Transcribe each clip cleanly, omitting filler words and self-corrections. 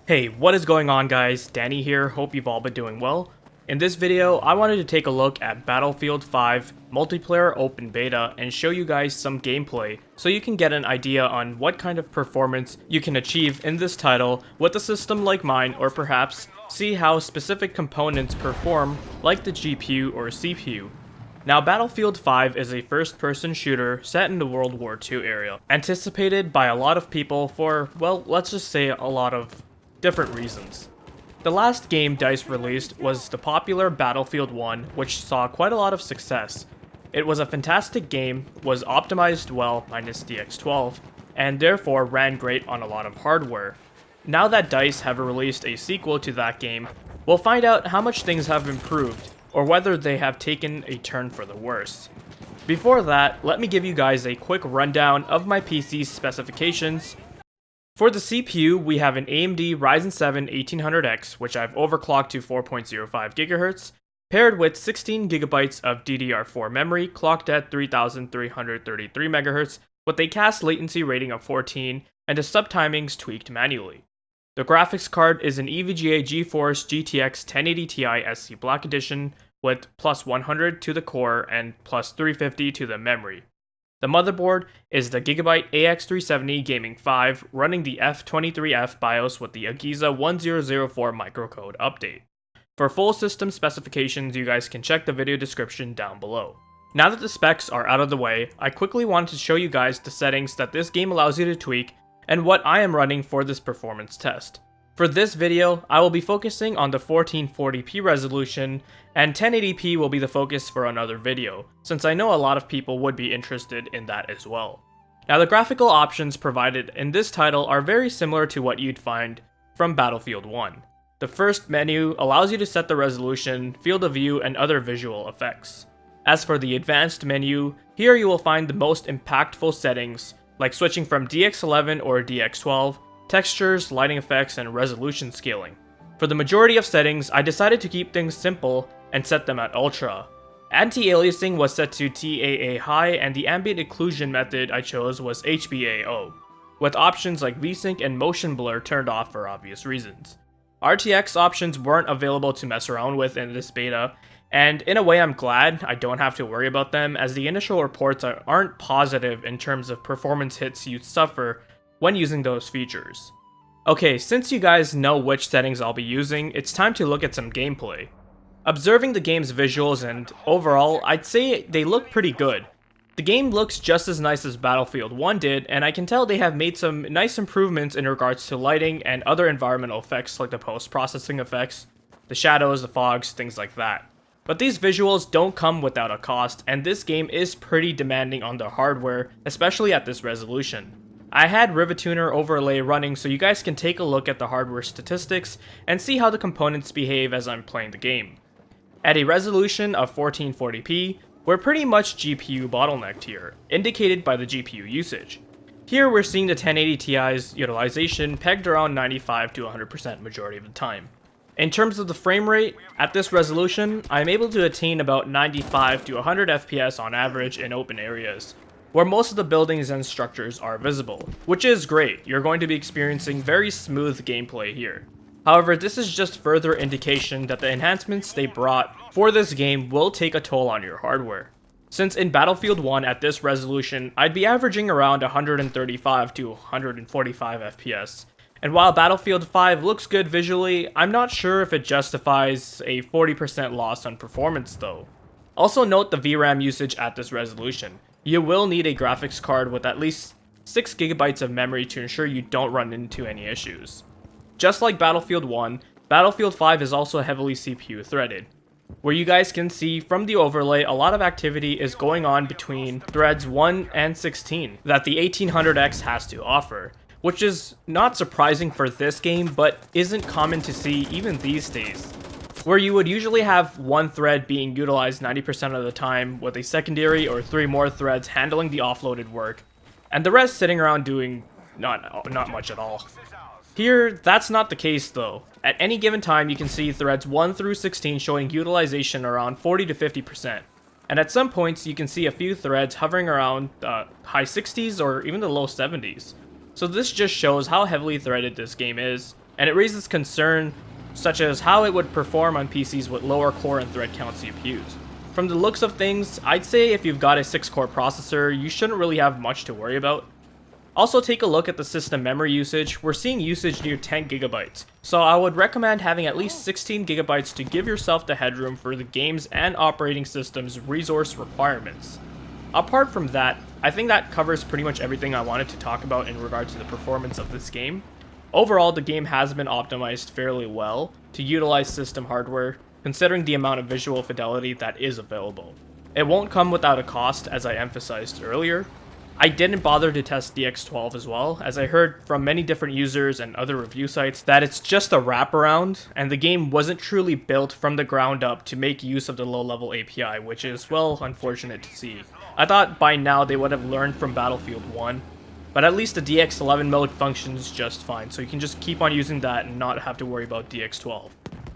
Hey, what is going on guys? Danny here, hope you've all been doing well. In this video, I wanted to take a look at Battlefield 5 Multiplayer Open Beta and show you guys some gameplay so you can get an idea on what kind of performance you can achieve in this title with a system like mine, or perhaps see how specific components perform like the GPU or CPU. Now, Battlefield 5 is a first-person shooter set in the World War II era, anticipated by a lot of people for, well, let's just say a lot of different reasons. The last game DICE released was the popular Battlefield 1, which saw quite a lot of success. It was a fantastic game, was optimized well minus DX12, and therefore ran great on a lot of hardware. Now that DICE have released a sequel to that game, we'll find out how much things have improved, or whether they have taken a turn for the worse. Before that, let me give you guys a quick rundown of my PC's specifications. For the CPU, we have an AMD Ryzen 7 1800X, which I've overclocked to 4.05 GHz, paired with 16GB of DDR4 memory, clocked at 3333 MHz, with a cast latency rating of 14, and the subtimings tweaked manually. The graphics card is an EVGA GeForce GTX 1080 Ti SC Black Edition, with plus 100 to the core and plus 350 to the memory. The motherboard is the Gigabyte AX370 Gaming 5 running the F23F BIOS with the EVGA 1004 microcode update. For full system specifications, you guys can check the video description down below. Now that the specs are out of the way, I quickly wanted to show you guys the settings that this game allows you to tweak and what I am running for this performance test. For this video, I will be focusing on the 1440p resolution, and 1080p will be the focus for another video, since I know a lot of people would be interested in that as well. Now, the graphical options provided in this title are very similar to what you'd find from Battlefield 1. The first menu allows you to set the resolution, field of view, and other visual effects. As for the advanced menu, here you will find the most impactful settings, like switching from DX11 or DX12, textures, lighting effects, and resolution scaling. For the majority of settings, I decided to keep things simple and set them at Ultra. Anti-aliasing was set to TAA High, and the ambient occlusion method I chose was HBAO, with options like VSync and motion blur turned off for obvious reasons. RTX options weren't available to mess around with in this beta, and in a way I'm glad I don't have to worry about them, as the initial reports aren't positive in terms of performance hits you suffer when using those features. Okay, since you guys know which settings I'll be using, it's time to look at some gameplay. Observing the game's visuals and overall, I'd say they look pretty good. The game looks just as nice as Battlefield 1 did, and I can tell they have made some nice improvements in regards to lighting and other environmental effects like the post-processing effects, the shadows, the fogs, things like that. But these visuals don't come without a cost, and this game is pretty demanding on the hardware, especially at this resolution. I had Rivatuner overlay running so you guys can take a look at the hardware statistics and see how the components behave as I'm playing the game. At a resolution of 1440p, we're pretty much GPU bottlenecked here, indicated by the GPU usage. Here we're seeing the 1080 Ti's utilization pegged around 95 to 100% majority of the time. In terms of the frame rate, at this resolution, I'm able to attain about 95 to 100 FPS on average in open areas, where most of the buildings and structures are visible, which is great. You're going to be experiencing very smooth gameplay here. However, this is just further indication that the enhancements they brought for this game will take a toll on your hardware. Since in Battlefield 1 at this resolution, I'd be averaging around 135 to 145 FPS. And while Battlefield 5 looks good visually, I'm not sure if it justifies a 40% loss on performance though. Also note the VRAM usage at this resolution. You will need a graphics card with at least 6GB of memory to ensure you don't run into any issues. Just like Battlefield 1, Battlefield 5 is also heavily CPU threaded, where you guys can see from the overlay a lot of activity is going on between threads 1 and 16 that the 1800X has to offer, which is not surprising for this game but isn't common to see even these days, where you would usually have one thread being utilized 90% of the time with a secondary or 3 more threads handling the offloaded work, and the rest sitting around doing not much at all. Here, that's not the case though. At any given time, you can see threads 1 through 16 showing utilization around 40 to 50%, and at some points you can see a few threads hovering around high 60s or even the low 70s. So this just shows how heavily threaded this game is, and it raises concern such as how it would perform on PCs with lower core and thread count CPUs. From the looks of things, I'd say if you've got a 6-core processor, you shouldn't really have much to worry about. Also, take a look at the system memory usage. We're seeing usage near 10 gigabytes, so I would recommend having at least 16 gigabytes to give yourself the headroom for the game's and operating system's resource requirements. Apart from that, I think that covers pretty much everything I wanted to talk about in regard to the performance of this game. Overall, the game has been optimized fairly well to utilize system hardware, considering the amount of visual fidelity that is available. It won't come without a cost, as I emphasized earlier. I didn't bother to test DX12 as well, as I heard from many different users and other review sites that it's just a wraparound, and the game wasn't truly built from the ground up to make use of the low-level API, which is, well, unfortunate to see. I thought by now they would have learned from Battlefield 1, but at least the DX11 mode functions just fine, so you can just keep on using that and not have to worry about DX12.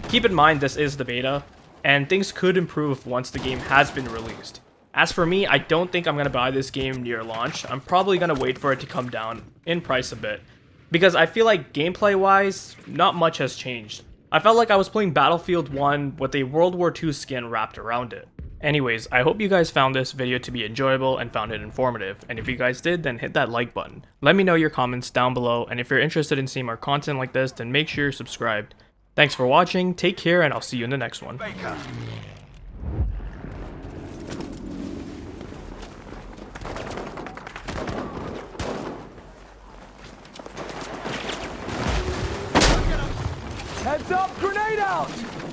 Keep in mind this is the beta, and things could improve once the game has been released. As for me, I don't think I'm going to buy this game near launch. I'm probably going to wait for it to come down in price a bit, because I feel like gameplay-wise, not much has changed. I felt like I was playing Battlefield 1 with a World War II skin wrapped around it. Anyways, I hope you guys found this video to be enjoyable and found it informative, and if you guys did, then hit that like button. Let me know your comments down below, and if you're interested in seeing more content like this, then make sure you're subscribed. Thanks for watching, take care, and I'll see you in the next one. Heads up, grenade out!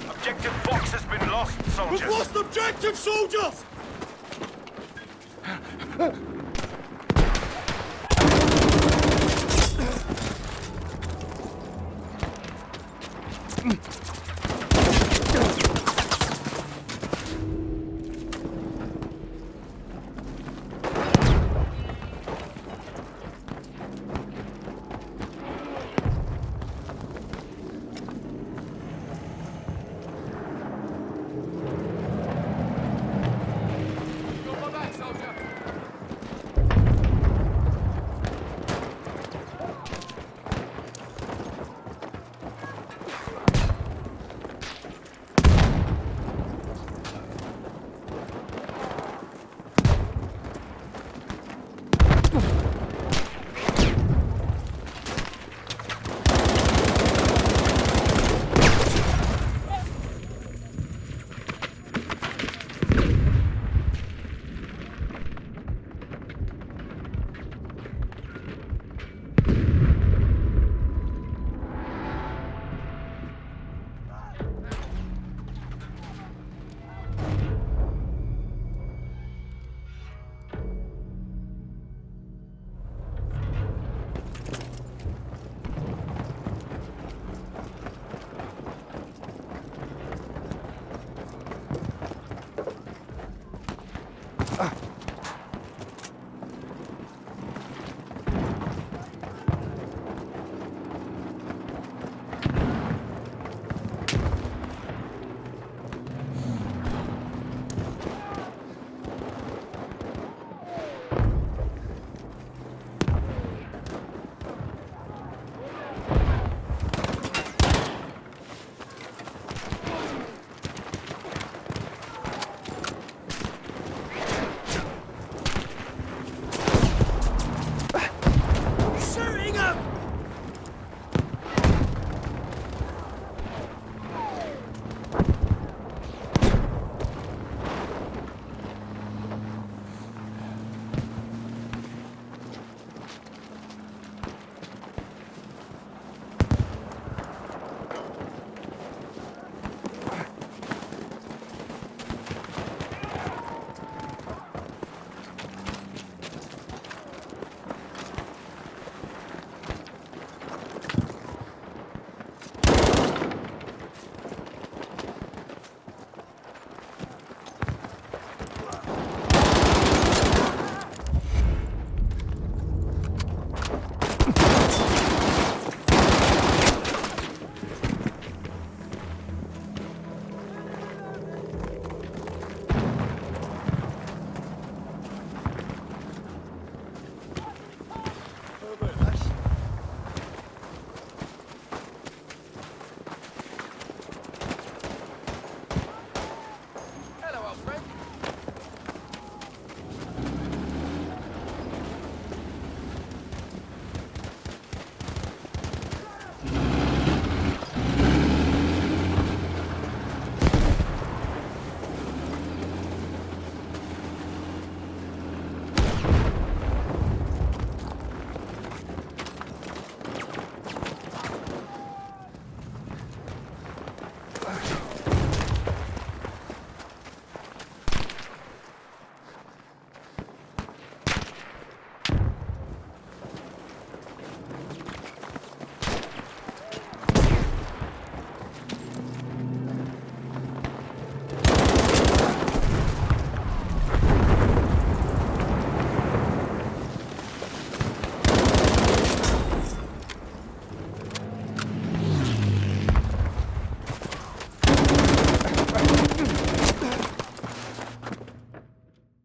Objective Fox has been lost, soldiers. We've lost objective, soldiers!